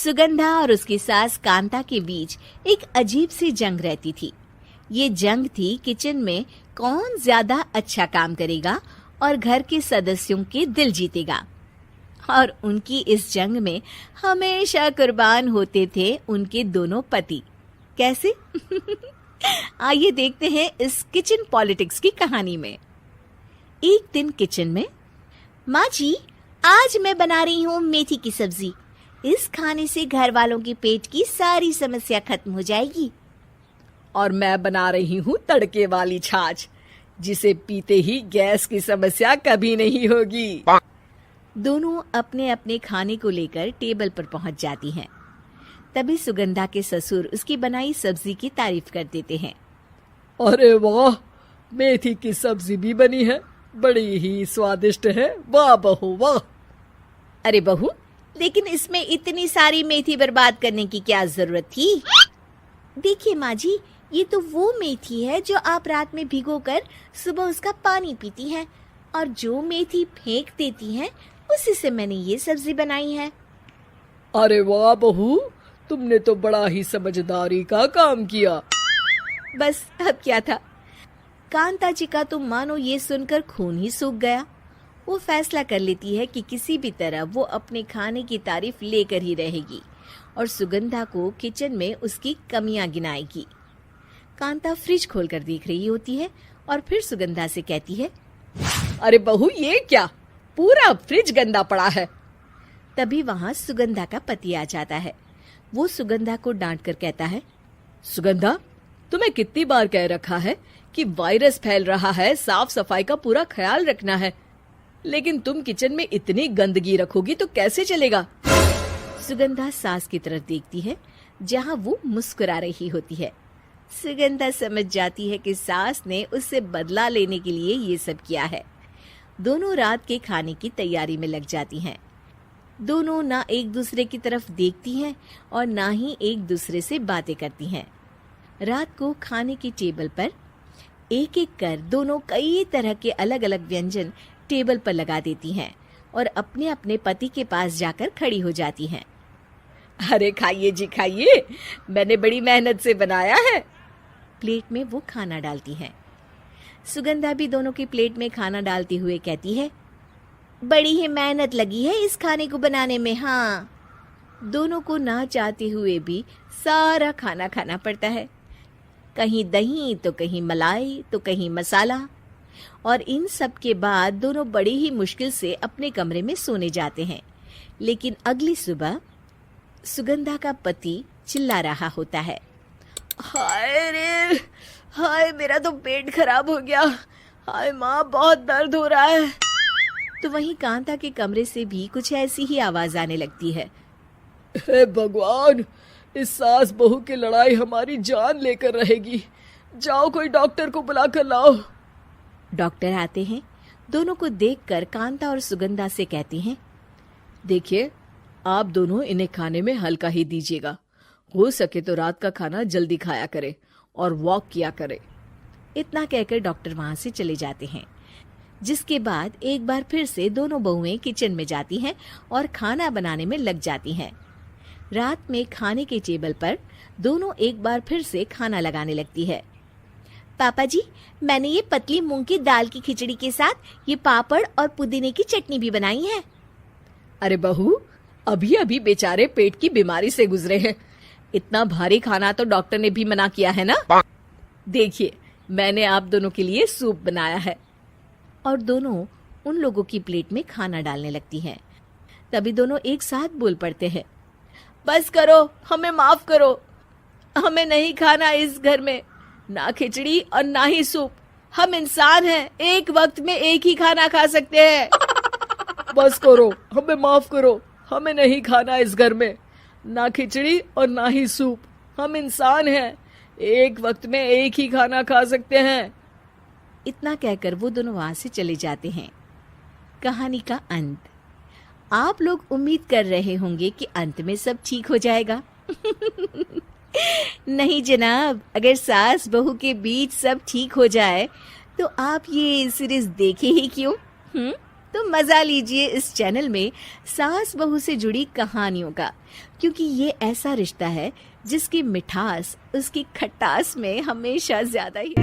सुगंधा और उसकी सास कांता के बीच एक अजीब सी जंग रहती थी। ये जंग थी किचन में कौन ज्यादा अच्छा काम करेगा और घर के सदस्यों के दिल जीतेगा। और उनकी इस जंग में हमेशा कुर्बान होते थे उनके दोनों पति। कैसे? आइए देखते हैं इस किचन पॉलिटिक्स की कहानी में। एक दिन किचन में, माँ जी, आज मैं बना रही हूँ मेथी की सब्जी। इस खाने से घर वालों के पेट की सारी समस्या खत्म हो जाएगी। और मैं बना रही हूँ तड़के वाली छाछ, जिसे पीते ही गैस की समस्या कभी नहीं होगी। दोनों अपने अपने खाने को लेकर टेबल पर पहुंच जाती हैं। तभी सुगंधा के ससुर उसकी बनाई सब्जी की तारीफ कर देते हैं। अरे वाह, मेथी की सब्जी भी बनी है, बड़ी ही स्वादिष्ट है। वाह बहू वाह। अरे बहू, लेकिन इसमें इतनी सारी मेथी बर्बाद करने की क्या जरूरत थी? देखिए माँ जी, ये तो वो मेथी है जो आप रात में भिगोकर सुबह उसका पानी पीती हैं, और जो मेथी फेंक देती हैं उसी से मैंने ये सब्जी बनाई है। अरे वाह बहू, तुमने तो बड़ा ही समझदारी का काम किया। बस अब क्या था, कांता जी का तो मानो ये सुनकर खून ही सूख गया। वो फैसला कर लेती है कि किसी भी तरह वो अपने खाने की तारीफ लेकर ही रहेगी और सुगंधा को किचन में उसकी कमियां गिनाएगी। कांता फ्रिज खोलकर देख रही होती है और फिर सुगंधा से कहती है, अरे बहू, ये क्या, पूरा फ्रिज गंदा पड़ा है। तभी वहां सुगंधा का पति आ जाता है। वो सुगंधा को डांट कर कहता है, सुगंधा, तुम्हें कितनी बार कह रखा है कि वायरस फैल रहा है, साफ सफाई का पूरा ख्याल रखना है, लेकिन तुम किचन में इतनी गंदगी रखोगी तो कैसे चलेगा। सुगंधा सास की तरफ देखती है जहां वो मुस्कुरा रही होती है। सुगंधा समझ जाती है कि सास ने उससे बदला लेने के लिए ये सब किया है। दोनों रात के खाने की तैयारी में लग जाती हैं। दोनों ना एक दूसरे की तरफ देखती हैं और ना ही एक दूसरे से बातें करती हैं। रात को खाने की टेबल पर एक एक कर दोनों कई तरह के अलग अलग व्यंजन टेबल पर लगा देती हैं और अपने अपने पति के पास जाकर खड़ी हो जाती हैं। अरे खाइए जी खाइए, मैंने बड़ी मेहनत से बनाया है। प्लेट में वो खाना डालती हैं। सुगंधा भी दोनों की प्लेट में खाना डालते हुए कहती है, बड़ी ही मेहनत लगी है इस खाने को बनाने में। हाँ, दोनों को ना चाहते हुए भी सारा खाना खाना पड़ता है। कहीं दही तो कहीं मलाई तो कहीं मसाला। और इन सब के बाद दोनों बड़ी ही मुश्किल से अपने कमरे में सोने जाते हैं। लेकिन अगली सुबह सुगंधा का पति चिल्ला रहा होता है, हाय रे, हाय मेरा तो पेट खराब हो गया, हाय माँ बहुत दर्द हो रहा है। तो वहीं कांता के कमरे से भी कुछ ऐसी ही आवाज आने लगती है। हे भगवान, इस सास बहू की लड़ाई हमारी जान लेकर रहेगी। जाओ कोई डॉक्टर को बुला कर लाओ। डॉक्टर आते हैं। दोनों को देखकर कांता और सुगंधा से कहते हैं, देखिए, आप दोनों इन्हें खाने में हल्का ही दीजिएगा। हो सके तो रात का खाना जल्दी खाया करे और वॉक किया करे। इतना कहकर डॉक्टर वहां से चले जाते हैं। जिसके बाद एक बार फिर से दोनों बहुएं किचन में जाती हैं और खाना बनाने में लग जाती हैं। रात में खाने के टेबल पर दोनों एक बार फिर से खाना लगाने लगती है। पापा जी, मैंने ये पतली मूंग की दाल की खिचड़ी के साथ ये पापड़ और पुदीने की चटनी भी बनाई है। अरे बहू, अभी अभी बेचारे पेट की बीमारी से गुजरे हैं, इतना भारी खाना तो डॉक्टर ने भी मना किया है ना। देखिए, मैंने आप दोनों के लिए सूप बनाया है। और दोनों उन लोगों की प्लेट में खाना डालने लगती हैं। तभी दोनों एक साथ बोल पड़ते हैं, बस करो, हमें माफ करो, हमें नहीं खाना इस घर में, ना खिचड़ी और ना ही सूप। हम इंसान हैं, एक वक्त में एक ही खाना खा सकते हैं। बस करो, हमें माफ करो, हमें नहीं खाना इस घर में, ना खिचड़ी और ना ही सूप। हम इंसान हैं, एक वक्त में एक ही खाना खा सकते हैं। इतना कहकर वो दोनों वहां से चले जाते हैं। कहानी का अंत। आप लोग उम्मीद कर रहे होंगे कि अंत में सब ठीक हो जाएगा। नहीं जनाब, अगर सास बहू के बीच सब ठीक हो जाए तो आप ये सीरीज देखे ही क्यों? तो मजा लीजिए इस चैनल में सास बहू से जुड़ी कहानियों का, क्योंकि ये ऐसा रिश्ता है जिसकी मिठास उसकी खटास में हमेशा ज्यादा ही